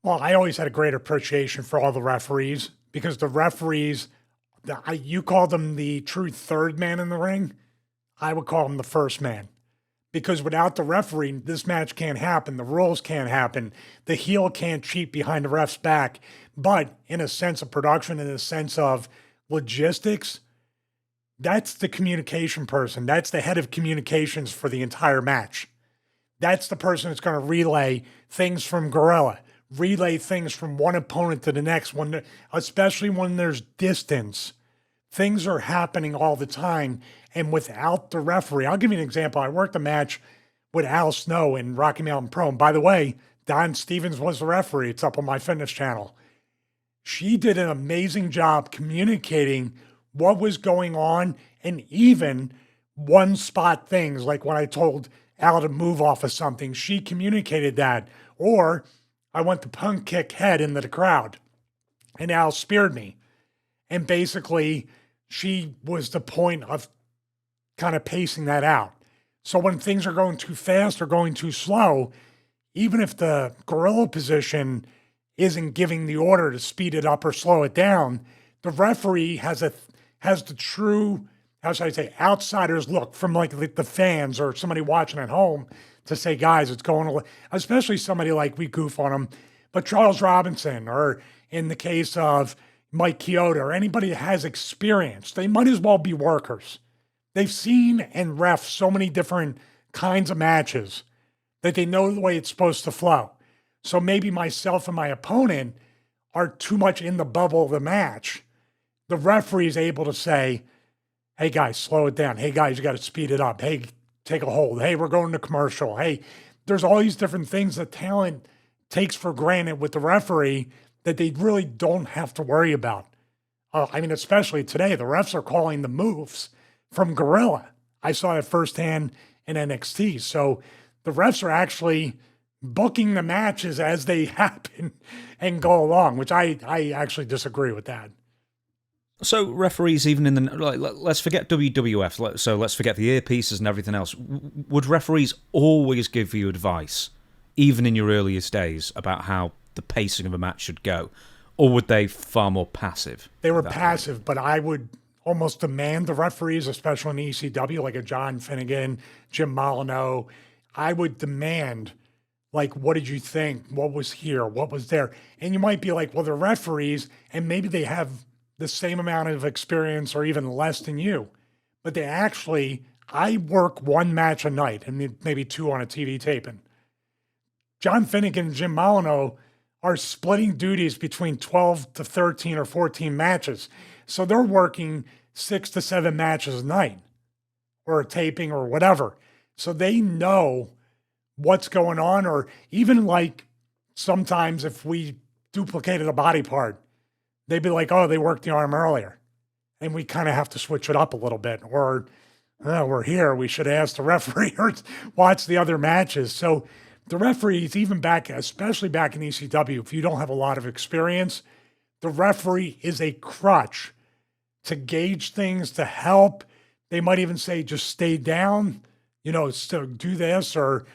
Well, I always had a great appreciation for all the referees because the referees, you call them the true third man in the ring. I would call him the first man because without the referee, this match can't happen. The rules can't happen. The heel can't cheat behind the ref's back. But in a sense of production, in a sense of logistics, that's the communication person. That's the head of communications for the entire match. That's the person that's going to relay things from Gorilla, relay things from one opponent to the next one, especially when there's distance. Things are happening all the time. And without the referee, I'll give you an example. I worked a match with Al Snow in Rocky Mountain Pro. And by the way, Don Stevens was the referee. It's up on my fitness channel. She did an amazing job communicating what was going on and even one spot things. Like when I told Al to move off of something, she communicated that. Or I went to punk kick head into the crowd and Al speared me. And basically, she was the point of kind of pacing that out. So when things are going too fast or going too slow, even if the gorilla position isn't giving the order to speed it up or slow it down, the referee has the true, how should I say, outsider's look from like the fans or somebody watching at home to say, guys, it's going, especially somebody like we goof on them, but Charles Robinson, or in the case of Mike Chioda, or anybody that has experience, they might as well be workers. They've seen and ref so many different kinds of matches that they know the way it's supposed to flow. So maybe myself and my opponent are too much in the bubble of the match. The referee is able to say, hey guys, slow it down. Hey guys, you got to speed it up. Hey, take a hold. Hey, we're going to commercial. Hey, there's all these different things that talent takes for granted with the referee that they really don't have to worry about. I mean, especially today, the refs are calling the moves from Gorilla. I saw it firsthand in NXT. So the refs are actually booking the matches as they happen and go along, which I actually disagree with that. So referees, even in the let's forget WWF. So let's forget the earpieces and everything else. Would referees always give you advice, even in your earliest days, about how the pacing of a match should go, or would they far more passive? They were passive, but I would almost demand the referees, especially in ECW, like a John Finnegan, Jim Molyneux. I would demand, like, what did you think? What was here? What was there? And you might be like, well, they're referees, and maybe they have the same amount of experience or even less than you. But they actually, I work one match a night and maybe two on a TV taping. John Finnegan and Jim Molyneux are splitting duties between 12 to 13 or 14 matches. So they're working 6 to 7 matches a night or a taping or whatever. So they know what's going on, or even like sometimes if we duplicated a body part, they'd be like, oh, they worked the arm earlier. And we kind of have to switch it up a little bit. Or, oh, we're here, we should ask the referee or watch the other matches. So the referees, even back, especially back in ECW, if you don't have a lot of experience, the referee is a crutch to gauge things, to help. They might even say, just stay down, so do this, or,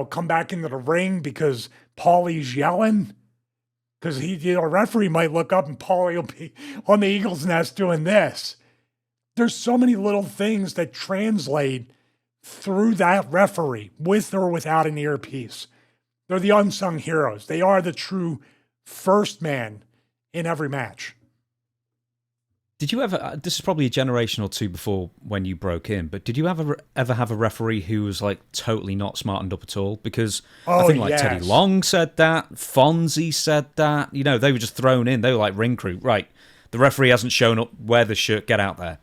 come back into the ring because Paulie's yelling. Because a referee might look up and Paulie will be on the eagle's nest doing this. There's so many little things that translate through that referee, with or without an earpiece. They're the unsung heroes. They are the true first man in every match. Did you ever, this is probably a generation or two before when you broke in, but did you ever have a referee who was like totally not smartened up at all? Because I think yes. Teddy Long said that, Fonzie said that, they were just thrown in. They were like ring crew. Right, the referee hasn't shown up, wear the shirt, get out there.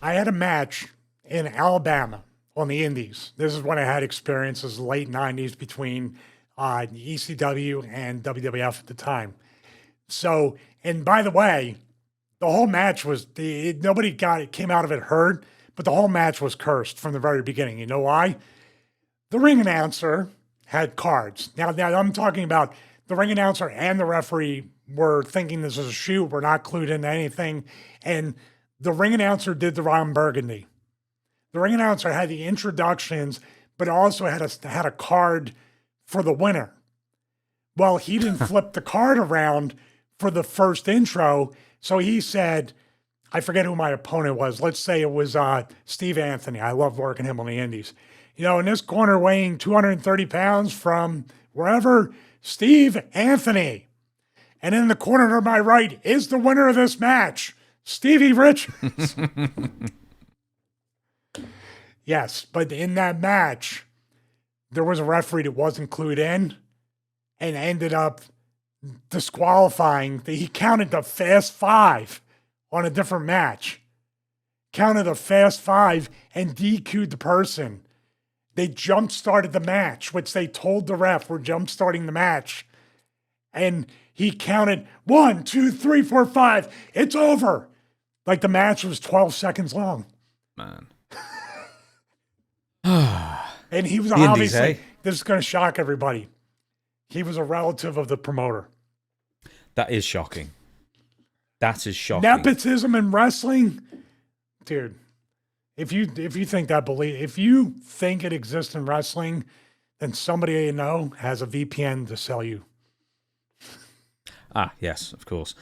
I had a match in Alabama on the Indies. This is when I had experiences late 90s between ECW and WWF at the time. So, and by the way, the whole match was, nobody came out of it hurt, but the whole match was cursed from the very beginning. You know why? The ring announcer had cards. Now I'm talking about the ring announcer and the referee were thinking this was a shoot. We're not clued into anything. And the ring announcer did the Ron Burgundy. The ring announcer had the introductions, but also had a card for the winner. Well, he didn't flip the card around for the first intro. So he said, I forget who my opponent was. Let's say it was Steve Anthony. I love working him on the indies. In this corner weighing 230 pounds from wherever, Steve Anthony. And in the corner to my right is the winner of this match, Stevie Richards. Yes, but in that match, there was a referee that wasn't clued in and ended up disqualifying. He counted the fast five on a different match. Counted a fast five and DQ'd the person. They jump-started the match, which they told the ref, we're jump-starting the match. And he counted 1, 2, 3, 4, 5. It's over. Like the match was 12 seconds long. Man. And he was The indies, obviously, this is going to shock everybody. He was a relative of the promoter. That is shocking. That is shocking. Nepotism in wrestling, dude. If you think if you think it exists in wrestling, then somebody you know has a VPN to sell you. Ah, yes, of course.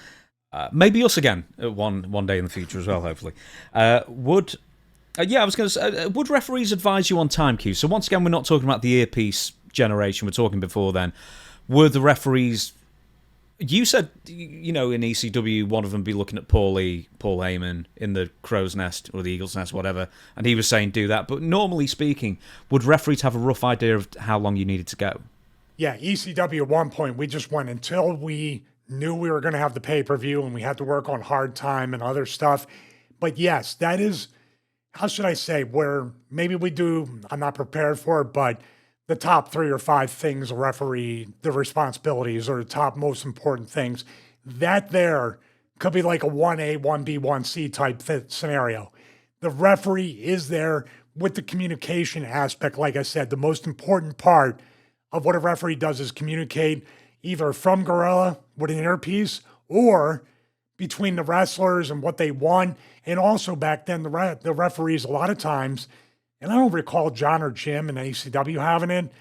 Maybe us again one day in the future as well, hopefully. I was going to say, would referees advise you on time cues? So once again, we're not talking about the earpiece generation. We're talking before then. Were the referees... You said, in ECW, one of them be looking at Paul Heyman in the crow's nest or the eagle's nest, whatever, and he was saying do that. But normally speaking, would referees have a rough idea of how long you needed to go? Yeah, ECW at one point, we just went until we knew we were going to have the pay-per-view and we had to work on hard time and other stuff. But yes, that is... how should I say, where maybe we do, I'm not prepared for it, but the top 3 or 5 things a referee, the responsibilities or the top most important things, that there could be like a 1A, 1B, 1C type scenario. The referee is there with the communication aspect. Like I said, the most important part of what a referee does is communicate either from Gorilla with an earpiece or between the wrestlers and what they want. And also back then, the referees, a lot of times, and I don't recall John or Jim in ACW having it,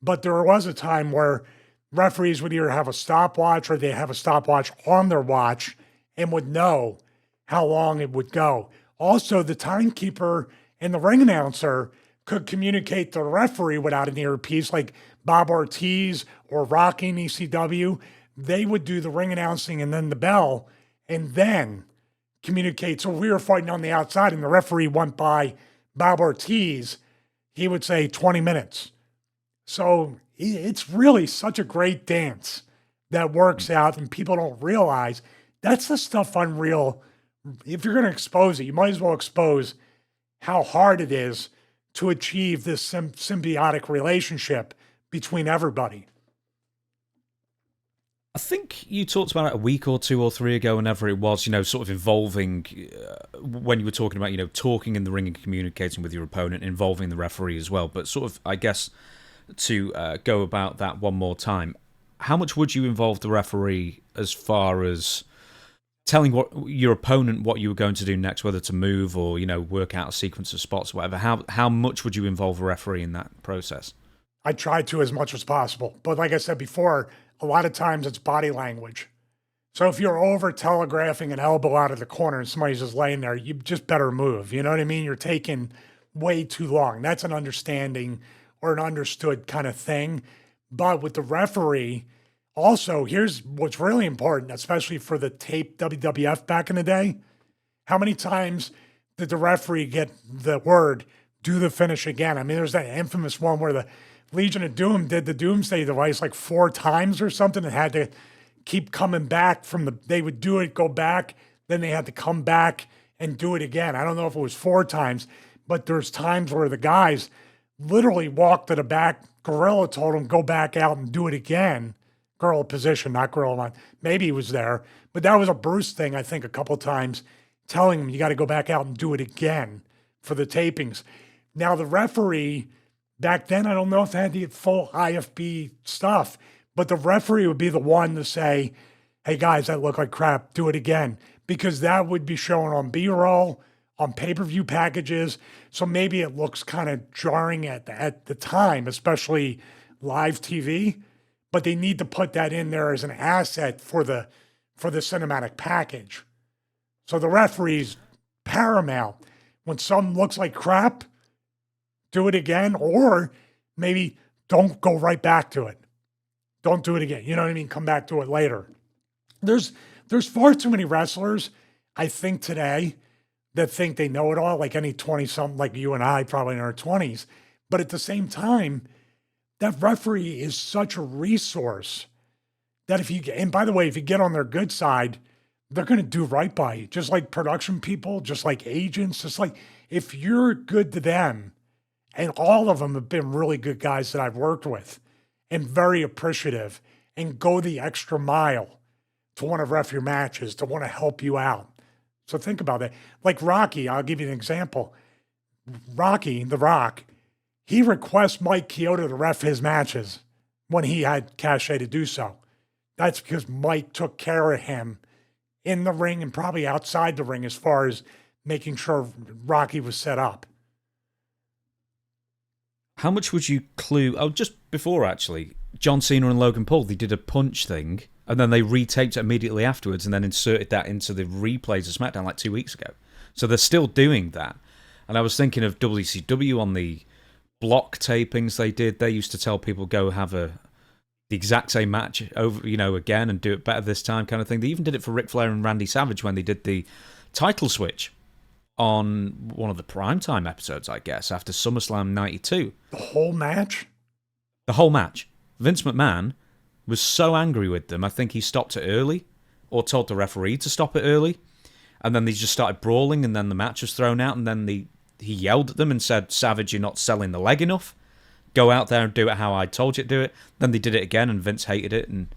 but there was a time where referees would either have a stopwatch or they have a stopwatch on their watch and would know how long it would go. Also, the timekeeper and the ring announcer could communicate to the referee without an earpiece, like Bob Ortiz or Rocky in ECW. They would do the ring announcing and then the bell, and then communicate. So if we were fighting on the outside and the referee went by Bob Ortiz, he would say 20 minutes. So it's really such a great dance that works out, and people don't realize that's the stuff unreal. If you're going to expose it, you might as well expose how hard it is to achieve this symbiotic relationship between everybody. I think you talked about it a week or 2 or 3 ago, whenever it was, sort of involving, when you were talking about, talking in the ring and communicating with your opponent, involving the referee as well. But sort of, I guess, to go about that one more time, how much would you involve the referee as far as telling your opponent what you were going to do next, whether to move or, work out a sequence of spots or whatever? How much would you involve a referee in that process? I try to as much as possible. But like I said before, a lot of times it's body language. So if you're over telegraphing an elbow out of the corner and somebody's just laying there, you just better move. You know what I mean? You're taking way too long. That's an understanding or an understood kind of thing. But with the referee, also, here's what's really important, especially for the tape WWF back in the day. How many times did the referee get the word, do the finish again? I mean, there's that infamous one where the Legion of Doom did the Doomsday device like 4 times or something and had to keep coming back they would do it, go back, then they had to come back and do it again. I don't know if it was 4 times, but there's times where the guys literally walked to the back. Gorilla told him, go back out and do it again. Gorilla position, not Gorilla line. Maybe he was there, but that was a Bruce thing, I think, a couple times, telling him you got to go back out and do it again for the tapings. Now, the referee... back then, I don't know if they had the full IFB stuff, but the referee would be the one to say, hey guys, that looked like crap, do it again. Because that would be shown on B-roll, on pay-per-view packages. So maybe it looks kind of jarring at the time, especially live TV. but they need to put that in there as an asset for the cinematic package. So the referee's paramount. When something looks like crap, do it again, or maybe don't go right back to it. Don't do it again. You know what I mean? Come back to it later. There's far too many wrestlers, I think, today that think they know it all, like any 20-something like you and I, probably in our 20s. But at the same time, that referee is such a resource that and by the way, if you get on their good side, they're going to do right by you. Just like production people, just like agents, just like if you're good to them, and all of them have been really good guys that I've worked with and very appreciative and go the extra mile to want to ref your matches, to want to help you out. So think about that. Like Rocky, I'll give you an example. Rocky, The Rock, he requests Mike Chioda to ref his matches when he had cachet to do so. That's because Mike took care of him in the ring and probably outside the ring as far as making sure Rocky was set up. How much would you clue? Oh, just before actually, John Cena and Logan Paul, they did a punch thing, and then they retaped it immediately afterwards, and then inserted that into the replays of SmackDown like 2 weeks ago. So they're still doing that. And I was thinking of WCW on the block tapings they did. They used to tell people go have the exact same match over, again, and do it better this time, kind of thing. They even did it for Ric Flair and Randy Savage when they did the title switch on one of the primetime episodes, I guess, after SummerSlam 92. The whole match? The whole match. Vince McMahon was so angry with them, I think he stopped it early, or told the referee to stop it early, and then they just started brawling, and then the match was thrown out, and then he yelled at them and said, Savage, you're not selling the leg enough. Go out there and do it how I told you to do it. Then they did it again, and Vince hated it, and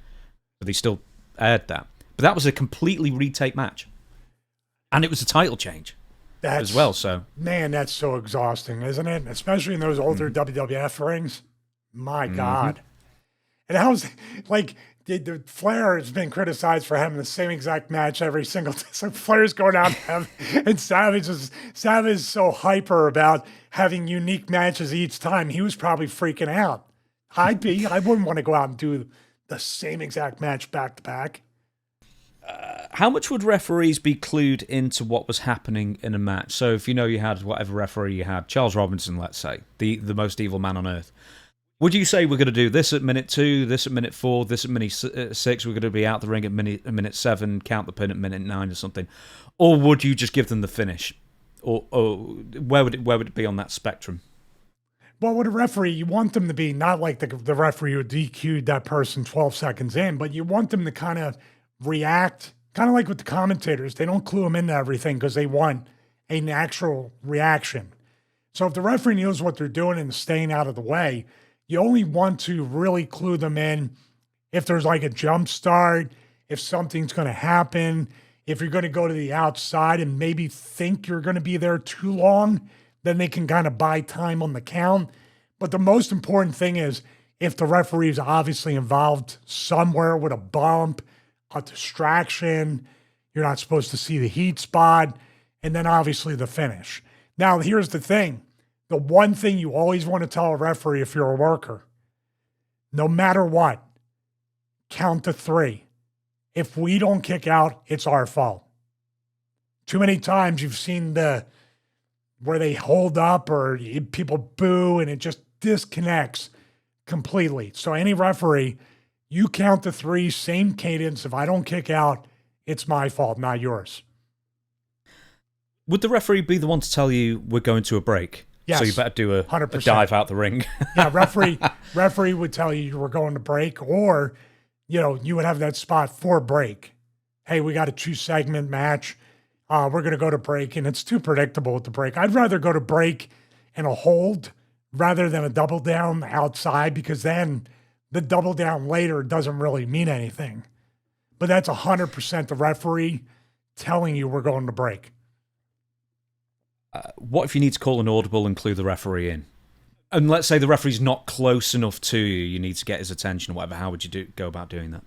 but they still aired that. But that was a completely retake match. And it was a title change as well. So man, that's so exhausting, isn't it? Especially in those older WWF rings. My God. And how's like the Flair has been criticized for having the same exact match every single time. So Flair's going out and Savage is so hyper about having unique matches each time. He was probably freaking out. I wouldn't want to go out and do the same exact match back to back. How much would referees be clued into what was happening in a match? So if you had whatever referee you had, Charles Robinson, let's say, the most evil man on earth, would you say we're going to do this at minute 2, this at minute 4, this at minute 6, we're going to be out the ring at minute 7, count the pin at minute 9 or something? Or would you just give them the finish? Or where would it be on that spectrum? Well, with a referee, you want them to be not like the referee who DQ'd that person 12 seconds in, but you want them to kind of react, kind of like with the commentators. They don't clue them into everything because they want a natural reaction. So if the referee knows what they're doing and staying out of the way, you only want to really clue them in if there's like a jump start, if something's going to happen, if you're going to go to the outside and maybe think you're going to be there too long, then they can kind of buy time on the count. But the most important thing is if the referee is obviously involved somewhere with a bump, a distraction, you're not supposed to see the heat spot, and then obviously the finish. Now, here's the thing. The one thing you always want to tell a referee if you're a worker, no matter what, count to 3. If we don't kick out, it's our fault. Too many times you've seen where they hold up or people boo and it just disconnects completely. So any referee, you count to 3, same cadence. If I don't kick out, it's my fault, not yours. Would the referee be the one to tell you we're going to a break? Yes, so you better do a 100%. Dive out the ring. Yeah, referee would tell you we're going to break, or you would have that spot for break. Hey, we got a 2-segment match. We're going to go to break, and it's too predictable with the break. I'd rather go to break and a hold rather than a double down outside, because then the double down later doesn't really mean anything. But that's 100% the referee telling you we're going to break. What if you need to call an audible and clue the referee in? And let's say the referee's not close enough to you, you need to get his attention or whatever. How would you go about doing that?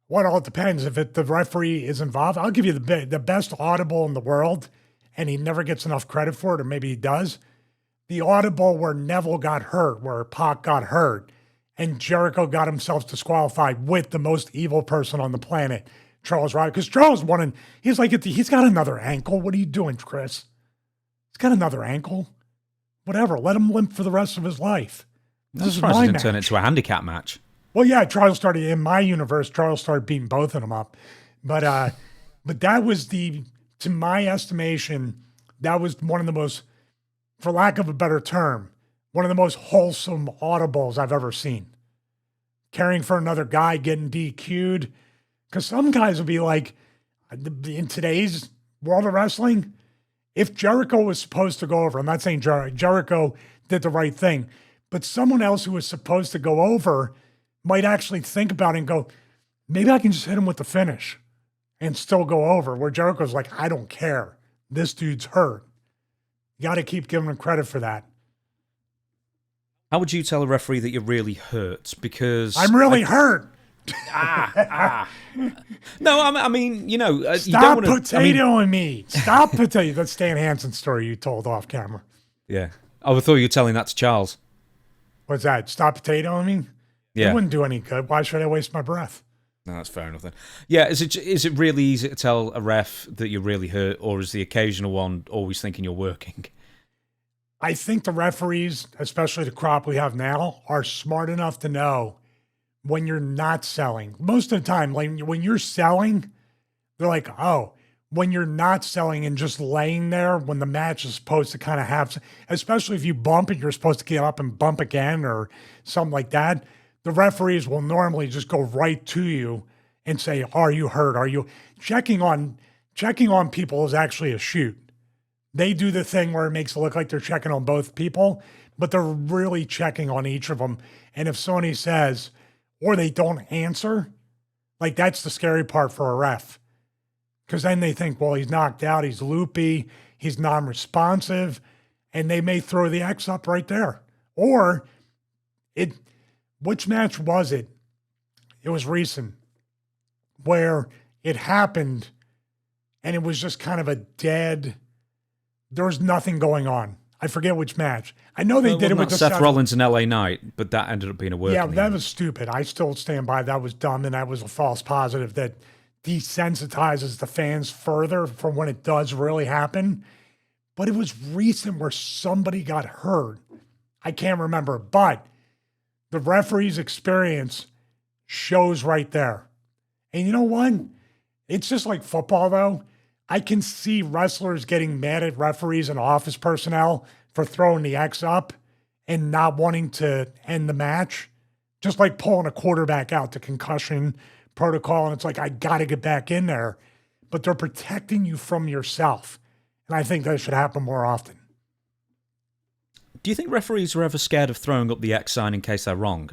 Well, it depends. If the referee is involved, I'll give you the best audible in the world, and he never gets enough credit for it, or maybe he does. The audible where Neville got hurt, where Pac got hurt, and Jericho got himself disqualified with the most evil person on the planet, Charles Roderick. Because Charles won, he's like, he's got another ankle. What are you doing, Chris? He's got another ankle. Whatever. Let him limp for the rest of his life. This is my didn't turn it into a handicap match. Well, yeah, Charles started in my universe. Charles started beating both of them up, but that was to my estimation, that was one of the most, for lack of a better term, one of the most wholesome audibles I've ever seen. Caring for another guy getting DQ'd, because some guys would be like, in today's world of wrestling, if Jericho was supposed to go over, I'm not saying Jericho did the right thing, but someone else who was supposed to go over might actually think about it and go, maybe I can just hit him with the finish and still go over. Where Jericho's like, I don't care. This dude's hurt. You got to keep giving him credit for that. How would you tell a referee that you're really hurt? Because I'm really hurt. No, I mean, you know, Stop you don't want to. potatoing me. Stop potato. That's Stan Hansen's story you told off camera. Yeah. I thought you were telling that to Charles. What's that? Stop potatoing me? Yeah. It wouldn't do any good. Why should I waste my breath? No, that's fair enough then. Yeah, is it really easy to tell a ref that you're really hurt, or is the occasional one always thinking you're working? I think the referees, especially the crop we have now, are smart enough to know when you're not selling. Most of the time, like when you're selling, they're like, oh, when you're not selling and just laying there when the match is supposed to kind of have, especially if you bump and you're supposed to get up and bump again or something like that, the referees will normally just go right to you and say, are you hurt? Are you checking on people is actually a shoot. They do the thing where it makes it look like they're checking on both people, but they're really checking on each of them. And if somebody says, or they don't answer, like that's the scary part for a ref. Because then they think, well, he's knocked out, he's loopy, he's non-responsive, and they may throw the X up right there. Or which match was it? It was recent, where it happened and it was just kind of a dead, there was nothing going on. I forget which match. I know they did it with the Seth Rollins and LA Knight, but that ended up being a work. Yeah, that was stupid. I still stand by that was dumb, and that was a false positive that desensitizes the fans further from when it does really happen. But it was recent where somebody got hurt. I can't remember, but the referee's experience shows right there. And you know what? It's just like football, though. I can see wrestlers getting mad at referees and office personnel for throwing the X up and not wanting to end the match. Just like pulling a quarterback out to concussion protocol. And it's like, I got to get back in there. But they're protecting you from yourself. And I think that should happen more often. Do you think referees are ever scared of throwing up the X sign in case they're wrong?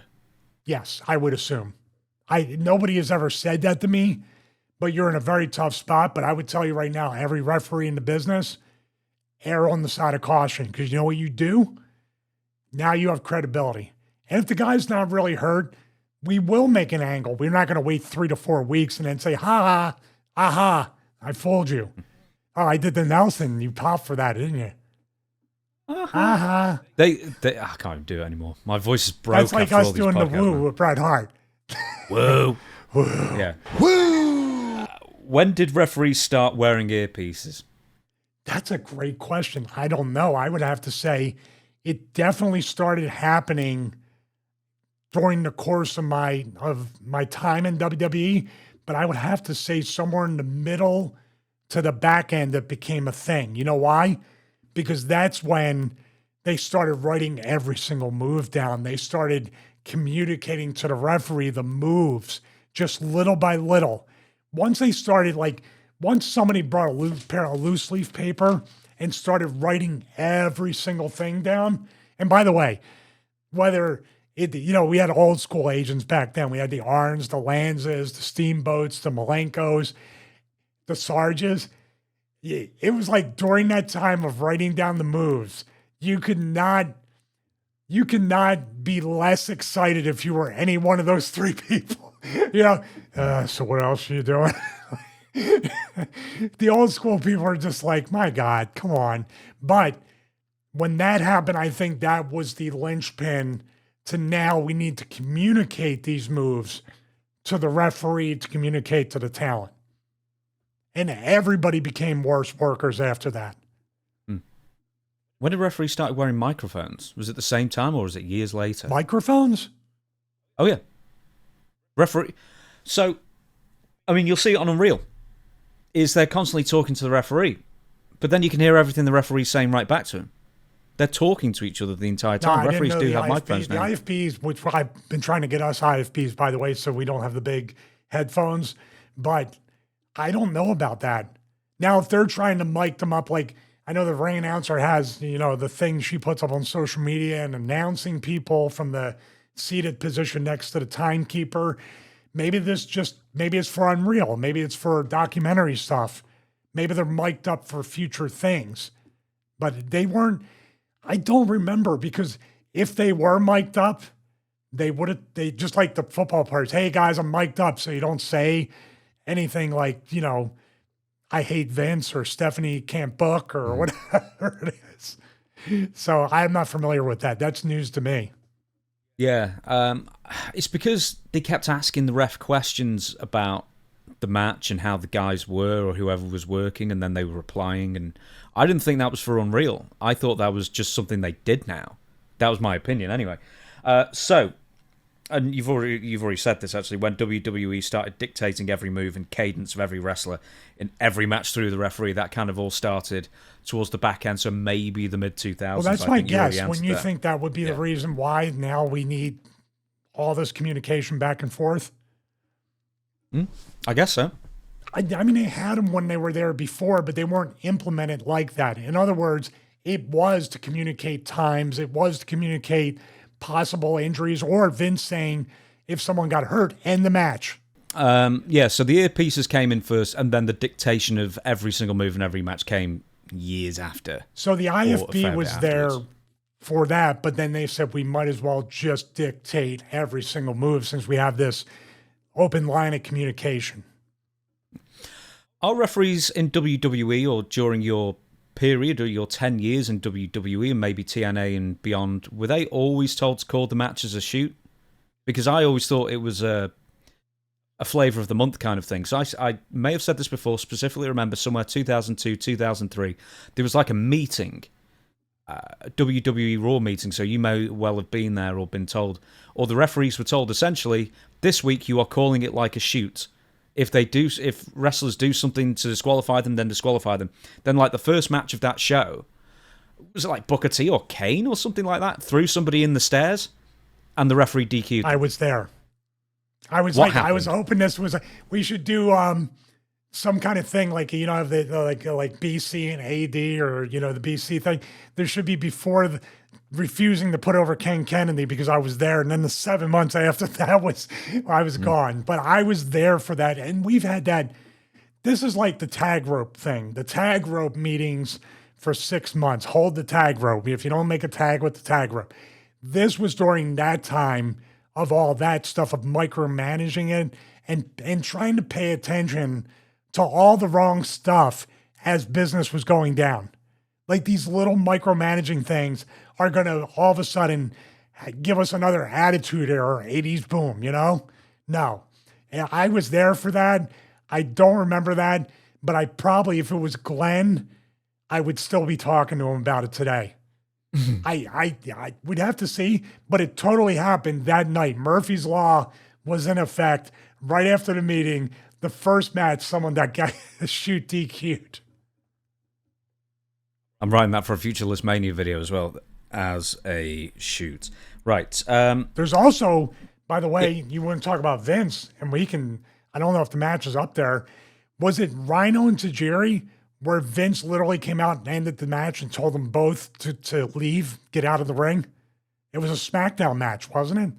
Yes, I would assume. Nobody has ever said that to me, but you're in a very tough spot. But I would tell you right now, every referee in the business, err on the side of caution. Because you know what you do? Now you have credibility. And if the guy's not really hurt, we will make an angle. We're not going to wait 3 to 4 weeks and then say, ha, aha, I fooled you. Oh, I did the Nelson. You popped for that, didn't you? Uh-huh. They I can't even do it anymore. My voice is broke. That's like us doing the woo with Bret Hart. Woo. Woo. Yeah. Woo. When did referees start wearing earpieces? That's a great question. I don't know. I would have to say it definitely started happening during the course of my time in WWE, but I would have to say somewhere in the middle to the back end it became a thing. You know why? Because that's when they started writing every single move down. They started communicating to the referee the moves just little by little. Once they started, once somebody brought a pair of loose leaf paper and started writing every single thing down. And by the way, we had old school agents back then. We had the Arns, the Lanzas, the Steamboats, the Malenkos, the Sarges. It was like during that time of writing down the moves, you could not be less excited if you were any one of those three people. So what else are you doing? The old school people are just like, my God, come on. But when that happened, I think that was the linchpin to now we need to communicate these moves to the referee to communicate to the talent. And everybody became worse workers after that. When did referees start wearing microphones? Was it the same time or was it years later? Microphones? Oh, yeah. Referee. So, I mean, you'll see it on Unreal. Is they're constantly talking to the referee, but then you can hear everything the referee's saying right back to him. They're talking to each other the entire time. No, Referees do have microphones now. The IFBs, which I've been trying to get us IFBs, by the way, so we don't have the big headphones, but I don't know about that. Now, if they're trying to mic them up, like I know the ring announcer has, the thing she puts up on social media and announcing people from the seated position next to the timekeeper. Maybe it's for Unreal. Maybe it's for documentary stuff. Maybe they're mic'd up for future things. But they weren't, I don't remember, because if they were mic'd up, they just like the football players, hey guys, I'm mic'd up, so you don't say anything like, I hate Vince or Stephanie can't book or whatever it is. So I'm not familiar with that. That's news to me. Yeah, it's because they kept asking the ref questions about the match and how the guys were or whoever was working, and then they were replying. And I didn't think that was for Unreal. I thought that was just something they did now. That was my opinion, anyway. So, and you've already said this actually. When WWE started dictating every move and cadence of every wrestler in every match through the referee, that kind of all started towards the back end. So maybe the mid 2000s. Well, that's my guess. When you think that would be the reason why now we need all this communication back and forth. I guess so. I mean, they had them when they were there before, but they weren't implemented like that. In other words, it was to communicate times. It was to communicate possible injuries, or Vince saying if someone got hurt, end the match. Yeah, so the earpieces came in first, and then the dictation of every single move in every match came years after. So the IFB was there for that, but then they said we might as well just dictate every single move since we have this open line of communication. Are referees in WWE or during your period or your 10 years in WWE and maybe TNA and beyond, were they always told to call the match as a shoot? Because I always thought it was a flavor of the month kind of thing. So I may have said this before, specifically remember somewhere 2002, 2003, there was like a meeting, a WWE Raw meeting, so you may well have been there or been told, or the referees were told essentially, this week you are calling it like a shoot. If wrestlers do something to disqualify them, then disqualify them. Then like the first match of that show, was it like Booker T or Kane or something like that, threw somebody in the stairs and the referee DQ'd them. I was there. I was hoping this was we should do some kind of thing like like BC and AD or the BC thing. There should be before refusing to put over Ken Kennedy because I was there, and then the 7 months after that I was gone. But I was there for that, and we've had that. This is like the tag rope thing. The tag rope meetings for 6 months. Hold the tag rope. If you don't make a tag with the tag rope, this was during that time of all that stuff of micromanaging it and trying to pay attention to all the wrong stuff as business was going down. Like these little micromanaging things are going to all of a sudden give us another attitude era, 80s boom, No. And I was there for that. I don't remember that, but I probably, if it was Glenn, I would still be talking to him about it today. I would have to see, but it totally happened that night. Murphy's Law was in effect right after the meeting. The first match, someone that got a shoot DQ'd. I'm writing that for a future List Mania video as well as a shoot. Right. There's also, by the way, you want to talk about Vince, and I don't know if the match is up there. Was it Rhino and Tajiri where Vince literally came out and ended the match and told them both to leave, get out of the ring? It was a SmackDown match, wasn't it?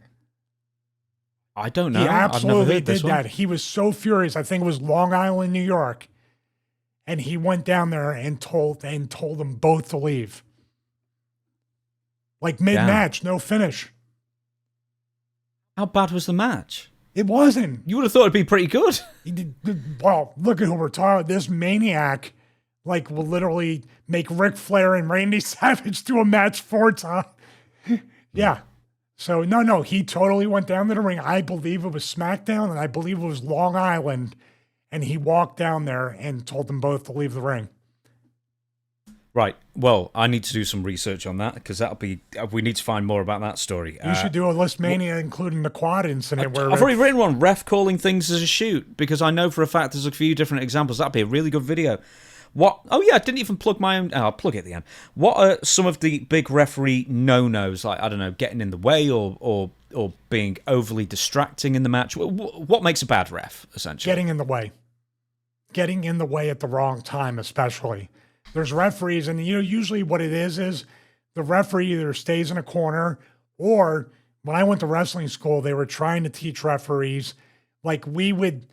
I don't know. He absolutely I've never heard did this one. that. He was so furious. I think it was Long Island, New York. And he went down there and told them both to leave. Like mid-match, no finish. How bad was the match? It wasn't. You would have thought it'd be pretty good. Well, look at who we're talking about. This maniac will literally make Ric Flair and Randy Savage do a match 4 times. Yeah. So no, he totally went down to the ring. I believe it was SmackDown, and I believe it was Long Island, and he walked down there and told them both to leave the ring. Right. Well, I need to do some research on that because we need to find more about that story. You should do a List Mania, including the quad incident. I've already written one, ref calling things as a shoot, because I know for a fact there's a few different examples. That'd be a really good video. What? Oh yeah, I didn't even plug my own. I'll plug it at the end. What are some of the big referee no-nos? Like, I don't know, getting in the way or being overly distracting in the match. What makes a bad ref, essentially? Getting in the way. Getting in the way at the wrong time, especially. There's referees, and usually what it is the referee either stays in a corner, or when I went to wrestling school, they were trying to teach referees, like we would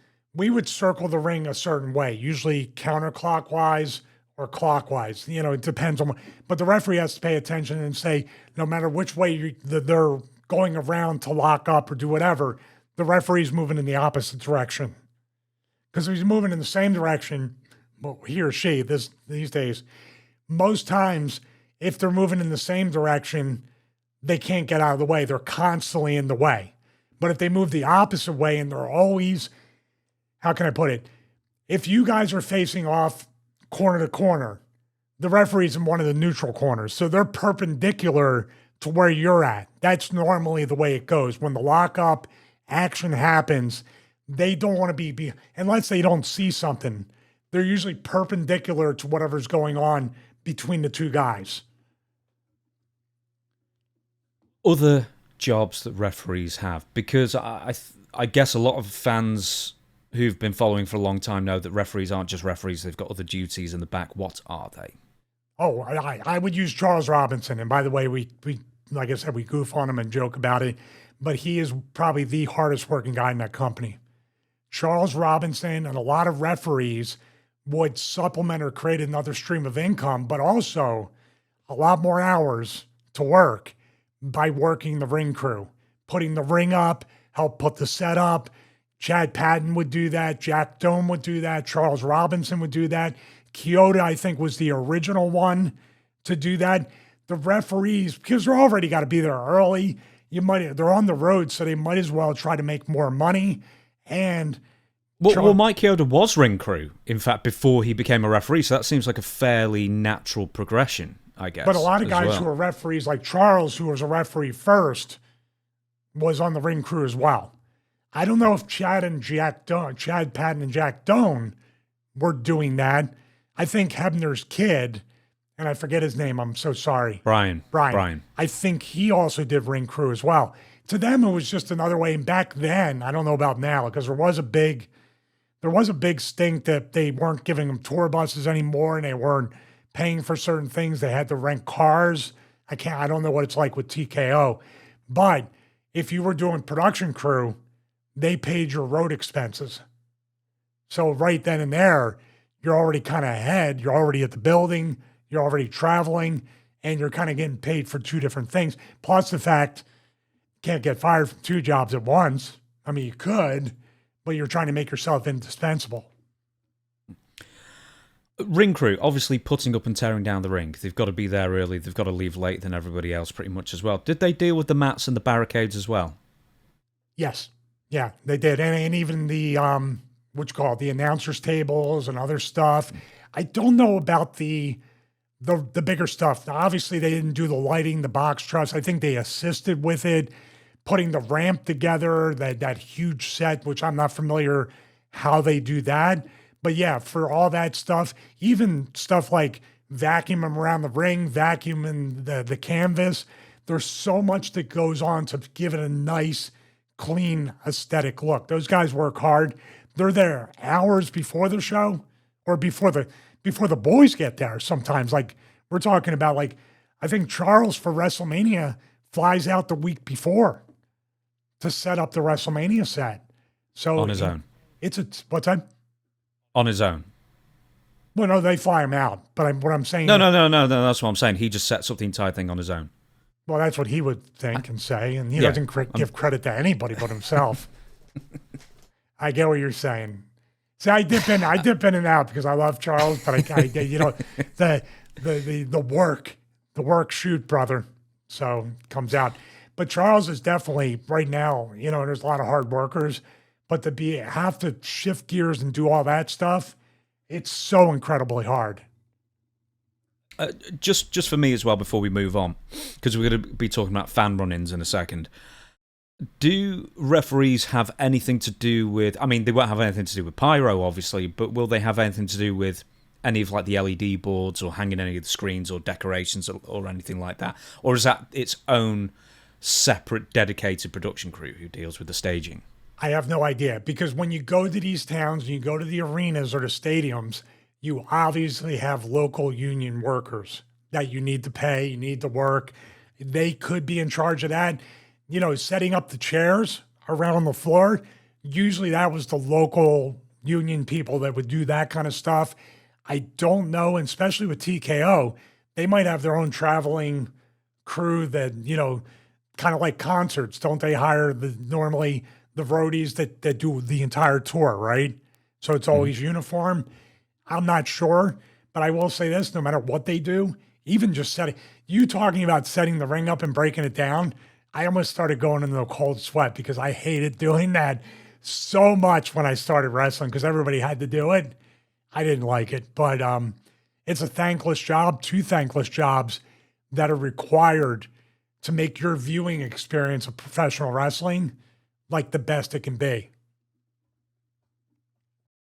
circle the ring a certain way, usually counterclockwise or clockwise. It depends on, but the referee has to pay attention and say, no matter which way they're going around to lock up or do whatever, the referee's moving in the opposite direction. Because if he's moving in the same direction, well, he or she, these days, most times, if they're moving in the same direction, they can't get out of the way. They're constantly in the way. But if they move the opposite way and they're always, how can I put it? If you guys are facing off corner to corner, the referee's in one of the neutral corners. So they're perpendicular to where you're at. That's normally the way it goes. When the lockup action happens, they don't want to be unless they don't see something. They're usually perpendicular to whatever's going on between the two guys. Other jobs that referees have, because I guess a lot of fans who've been following for a long time know that referees aren't just referees, they've got other duties in the back. What are they? Oh, I would use Charles Robinson. And by the way, we like I said, we goof on him and joke about it, but he is probably the hardest working guy in that company. Charles Robinson and a lot of referees would supplement or create another stream of income, but also a lot more hours to work by working the ring crew, putting the ring up, help put the set up. Chad Patton would do that. Jack Doan would do that. Charles Robinson would do that. Kyoto, I think, was the original one to do that. The referees, because they're already got to be there early, they're on the road, so they might as well try to make more money. And well, Mike Chioda was ring crew, in fact, before he became a referee, so that seems like a fairly natural progression, I guess. But a lot of guys who are referees, like Charles, who was a referee first, was on the ring crew as well. I don't know if Chad Patton and Jack Doan were doing that. I think Hebner's kid, and I forget his name, I'm so sorry. Brian. I think he also did ring crew as well. To them, it was just another way. And back then, I don't know about now, because there was a big stink that they weren't giving them tour buses anymore, and they weren't paying for certain things. They had to rent cars. I don't know what it's like with TKO, but if you were doing production crew, they paid your road expenses. So right then and there, you're already kind of ahead. You're already at the building. You're already traveling, and you're kind of getting paid for two different things. Plus the fact you can't get fired from two jobs at once. I mean, you could, but you're trying to make yourself indispensable. Ring crew, obviously putting up and tearing down the ring. They've got to be there early. They've got to leave late than everybody else pretty much as well. Did they deal with the mats and the barricades as well? Yes. Yeah, they did. And even the, the announcers tables and other stuff. I don't know about the bigger stuff. Now, obviously, they didn't do the lighting, the box truss. I think they assisted with it, putting the ramp together, that huge set, which I'm not familiar how they do that. But yeah, for all that stuff, even stuff like vacuuming around the ring, vacuuming the canvas, there's so much that goes on to give it a nice, clean, aesthetic look. Those guys work hard. They're there hours before the show or before the boys get there sometimes. Like we're talking about, like, I think Charles for WrestleMania flies out the week before to set up the WrestleMania set. So on his own. What's that? On his own. Well, no, they fly him out. But what I'm saying... No, that's what I'm saying. He just sets up the entire thing on his own. Well, that's what he would think and say, and he doesn't give credit to anybody but himself. I get what you're saying. See, I dip in and out because I love Charles, but the work shoot, brother. So it comes out. But Charles is definitely right now, there's a lot of hard workers, but have to shift gears and do all that stuff, it's so incredibly hard. Just for me as well, before we move on, because we're going to be talking about fan run-ins in a second. Do referees have anything to do with? I mean, they won't have anything to do with pyro, obviously, but will they have anything to do with any of like the LED boards or hanging any of the screens or decorations or anything like that? Or is that its own separate, dedicated production crew who deals with the staging? I have no idea, because when you go to these towns and you go to the arenas or the stadiums, you obviously have local union workers that you need to pay, you need to work. They could be in charge of that. Setting up the chairs around the floor, usually that was the local union people that would do that kind of stuff. I don't know, and especially with TKO, they might have their own traveling crew that, kind of like concerts. Don't they hire normally the roadies that do the entire tour, right? So it's always uniform. I'm not sure, but I will say this, no matter what they do, even just talking about setting the ring up and breaking it down, I almost started going into a cold sweat because I hated doing that so much when I started wrestling because everybody had to do it. I didn't like it, but it's a thankless job, 2 thankless jobs that are required to make your viewing experience of professional wrestling like the best it can be.